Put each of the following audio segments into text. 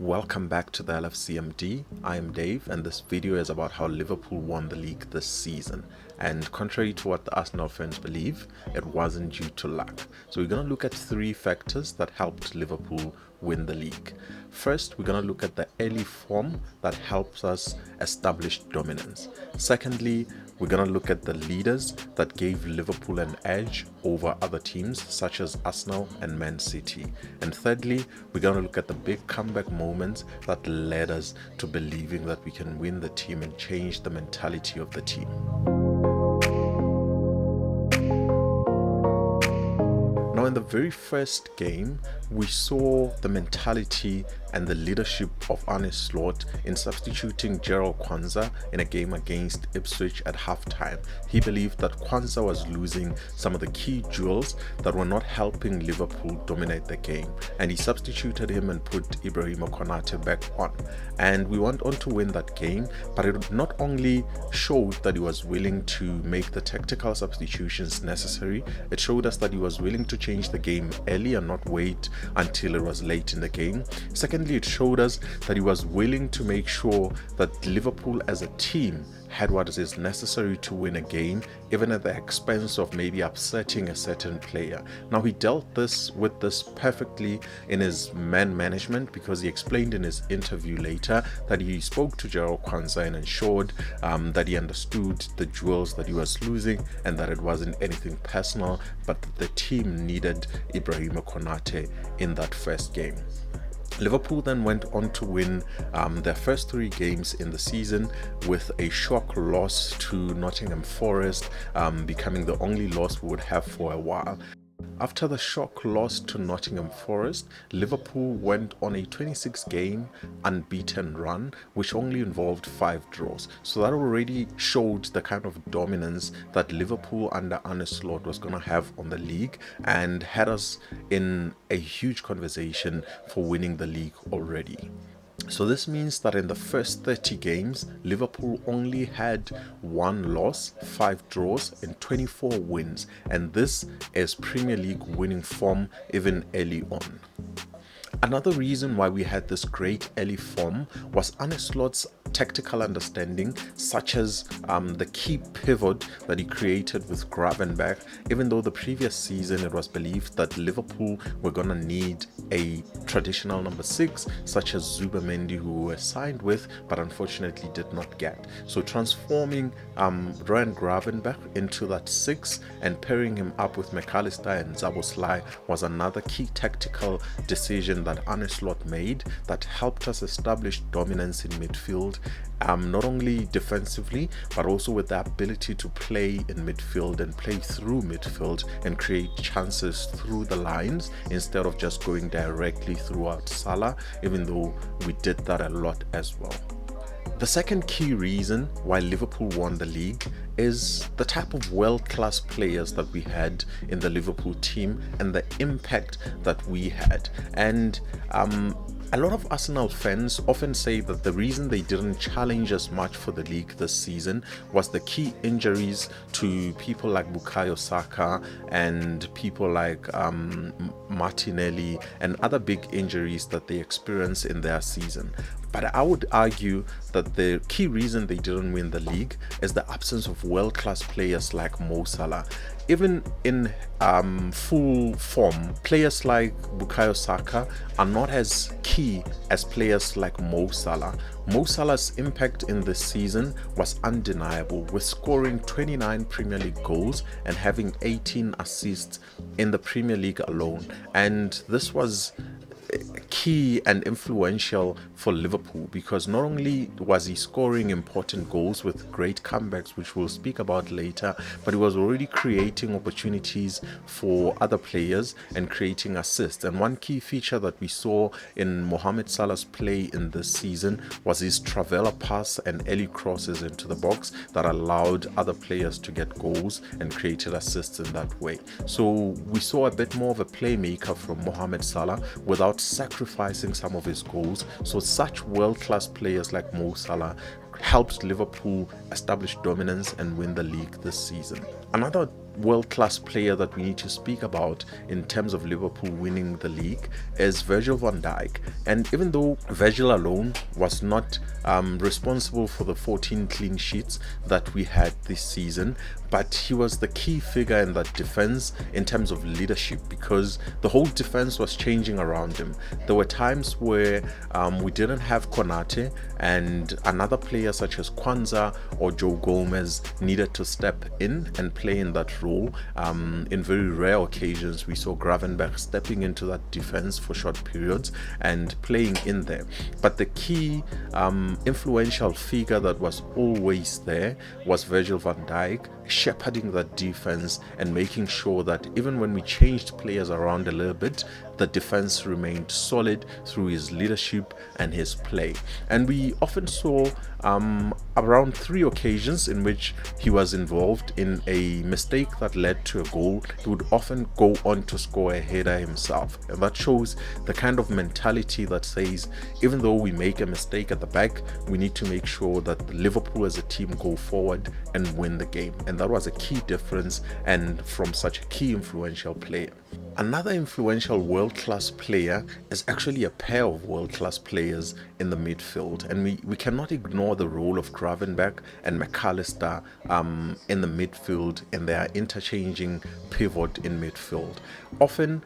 Welcome back to the LFCMD. I am Dave, and this video is about how Liverpool won the league this season. And contrary to what the Arsenal fans believe, it wasn't due to luck. So we're going to look at three factors that helped Liverpool win the league. First, we're going to look at the early form that helps us establish dominance. Secondly, we're going to look at the leaders that gave Liverpool an edge over other teams such as Arsenal and Man City. And thirdly, we're going to look at the big comeback moments that led us to believing that we can win the team and change the mentality of the team. Now, in the very first game, we saw the mentality and the leadership of Arne Slot in substituting Gerald Kwanzaa in a game against Ipswich at halftime. He believed that Kwanzaa was losing some of the key jewels that were not helping Liverpool dominate the game, and he substituted him and put Ibrahima Konate back on. And we went on to win that game, but it not only showed that he was willing to make the tactical substitutions necessary, it showed us that he was willing to change the game early and not wait until it was late in the game. Secondly, it showed us that he was willing to make sure that Liverpool as a team had what is necessary to win a game, even at the expense of maybe upsetting a certain player. Now, he dealt with this perfectly in his man management, because he explained in his interview later that he spoke to Gerald Kwanzaa and ensured that he understood the jewels that he was losing and that it wasn't anything personal, but that the team needed Ibrahima Konate in that first game. Liverpool then went on to win their first three games in the season with a shock loss to Nottingham Forest, becoming the only loss we would have for a while. After the shock loss to Nottingham Forest, Liverpool went on a 26-game unbeaten run, which only involved 5 draws. So that already showed the kind of dominance that Liverpool under Arne Slot was going to have on the league, and had us in a huge conversation for winning the league already. So this means that in the first 30 games, Liverpool only had 1 loss, 5 draws, and 24 wins. And this is Premier League winning form even early on. Another reason why we had this great early form was Arne Slot's tactical understanding, such as the key pivot that he created with Gravenberch. Even though the previous season it was believed that Liverpool were going to need a traditional number 6, such as Zubamendi, who we were signed with, but unfortunately did not get. So transforming Ryan Gravenberch into that 6 and pairing him up with McAllister and Szoboszlai was another key tactical decision that Arne Slot made that helped us establish dominance in midfield, not only defensively but also with the ability to play in midfield and play through midfield and create chances through the lines instead of just going directly throughout Salah, even though we did that a lot as well. The second key reason why Liverpool won the league is the type of world-class players that we had in the Liverpool team and the impact that we had. And a lot of Arsenal fans often say that the reason they didn't challenge as much for the league this season was the key injuries to people like Bukayo Saka and people like Martinelli and other big injuries that they experienced in their season. But I would argue that the key reason they didn't win the league is the absence of world-class players like Mo Salah. Even in full form, players like Bukayo Saka are not as key as players like Mo Salah. Mo Salah's impact in this season was undeniable, with scoring 29 Premier League goals and having 18 assists in the Premier League alone. And this was key and influential for Liverpool, because not only was he scoring important goals with great comebacks, which we'll speak about later, but he was already creating opportunities for other players and creating assists. And one key feature that we saw in Mohamed Salah's play in this season was his Travella pass and early crosses into the box that allowed other players to get goals and created assists in that way. So we saw a bit more of a playmaker from Mohamed Salah without sacrificing some of his goals. So such world-class players like Mo Salah helped Liverpool establish dominance and win the league this season. Another world-class player that we need to speak about in terms of Liverpool winning the league is Virgil van Dijk. And even though Virgil alone was not responsible for the 14 clean sheets that we had this season, but he was the key figure in that defense in terms of leadership, because the whole defense was changing around him. There were times where we didn't have Konate, and another player such as Kwanzaa or Joe Gomez needed to step in and play in that role. In very rare occasions, we saw Gravenberch stepping into that defense for short periods and playing in there. But the key influential figure that was always there was Virgil van Dijk, shepherding that defense and making sure that even when we changed players around a little bit, the defense remained solid through his leadership and his play. And we often saw around 3 occasions in which he was involved in a mistake that led to a goal. He would often go on to score a header himself, and that shows the kind of mentality that says, even though we make a mistake at the back, we need to make sure that Liverpool as a team go forward and win the game. And that was a key difference, and from such a key influential player. Another influential world-class player is actually a pair of world-class players in the midfield, and we cannot ignore the role of Gravenberch and McAllister in the midfield, and their interchanging pivot in midfield. Often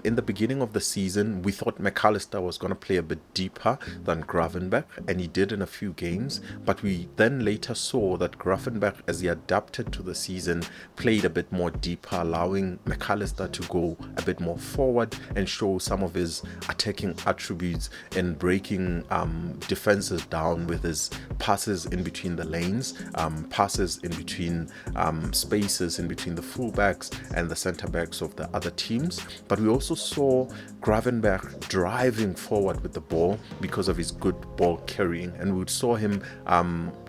in the beginning of the season, we thought McAllister was going to play a bit deeper than Gravenberch, and he did in a few games, but we then later saw that Gravenberch, as he adapted to the season, played a bit more deeper, allowing McAllister to go a bit more forward and show some of his attacking attributes in breaking defenses down with his passes in between the lanes, passes in between spaces in between the fullbacks and the centre backs of the other teams. But we also saw Gravenberch driving forward with the ball because of his good ball carrying, and we saw him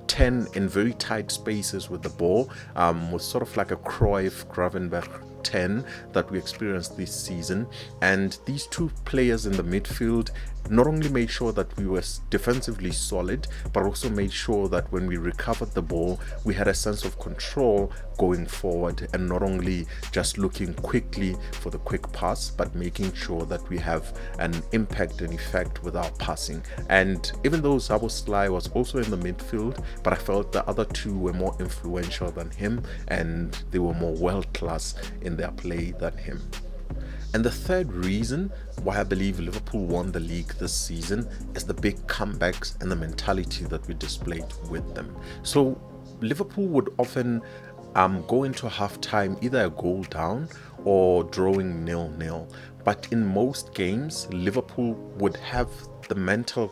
10 in very tight spaces with the ball, was sort of like a Cruyff Gravenberch 10 that we experienced this season. And these two players in the midfield not only made sure that we were defensively solid, but also made sure that when we recovered the ball, we had a sense of control going forward, and not only just looking quickly for the quick pass, but making sure that we have an impact and effect with our passing. And even though Szoboszlai was also in the midfield, but I felt the other two were more influential than him, and they were more world-class in their play than him. And the third reason why I believe Liverpool won the league this season is the big comebacks and the mentality that we displayed with them. So Liverpool would often go into halftime either a goal down or drawing 0-0. But in most games, Liverpool would have the mental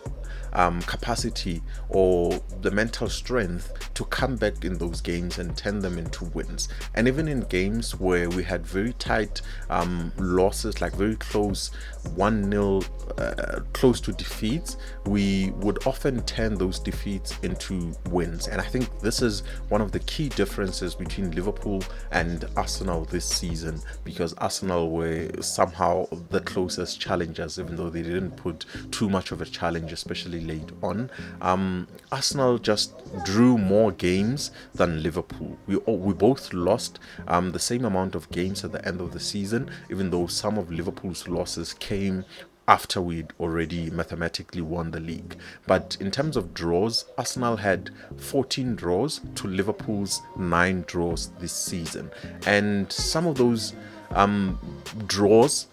capacity or the mental strength to come back in those games and turn them into wins. And even in games where we had very tight losses, like very close 1-0, close to defeats, we would often turn those defeats into wins. And I think this is one of the key differences between Liverpool and Arsenal this season, because Arsenal were somehow the closest challengers, even though they didn't put too much of a challenge, especially late on. Arsenal just drew more games than Liverpool. We both lost the same amount of games at the end of the season, even though some of Liverpool's losses came after we'd already mathematically won the league. But in terms of draws, Arsenal had 14 draws to Liverpool's 9 draws this season. And some of those draws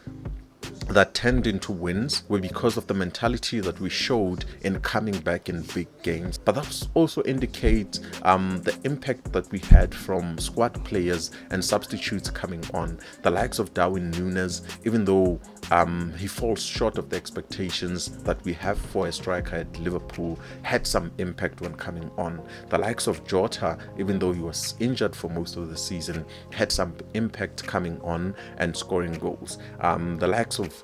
that turned into wins were because of the mentality that we showed in coming back in big games. But that also indicates the impact that we had from squad players and substitutes coming on. The likes of Darwin Núñez, even though he falls short of the expectations that we have for a striker at Liverpool, had some impact when coming on. The likes of Jota, even though he was injured for most of the season, had some impact coming on and scoring goals. The likes of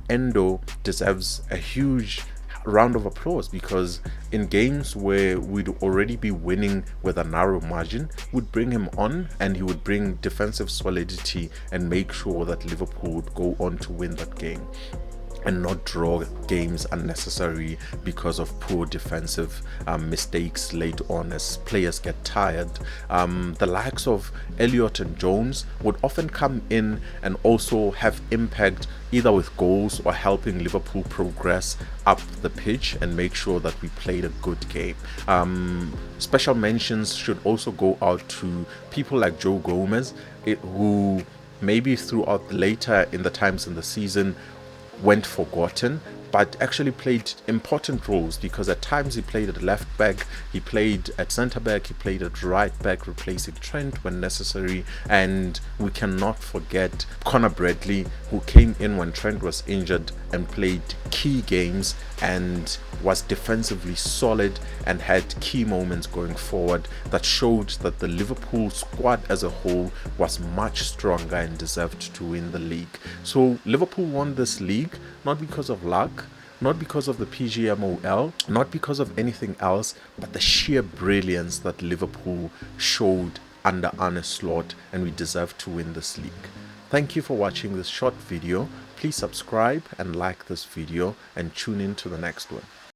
Endo deserves a huge round of applause, because in games where we'd already be winning with a narrow margin, we'd bring him on and he would bring defensive solidity and make sure that Liverpool would go on to win that game. and not draw games unnecessary because of poor defensive mistakes late on as players get tired. The likes of Elliott and Jones would often come in and also have impact either with goals or helping Liverpool progress up the pitch and make sure that we played a good game. Special mentions should also go out to people like Joe Gomez, who maybe throughout later in the times in the season went forgotten, but actually played important roles, because at times he played at left back, he played at centre back, he played at right back, replacing Trent when necessary. And we cannot forget Connor Bradley, who came in when Trent was injured and played key games and was defensively solid and had key moments going forward that showed that the Liverpool squad as a whole was much stronger and deserved to win the league. So Liverpool won this league not because of luck, not because of the PGMOL, not because of anything else, but the sheer brilliance that Liverpool showed under Arne Slot, and we deserve to win this league. Thank you for watching this short video. Please subscribe and like this video, and tune in to the next one.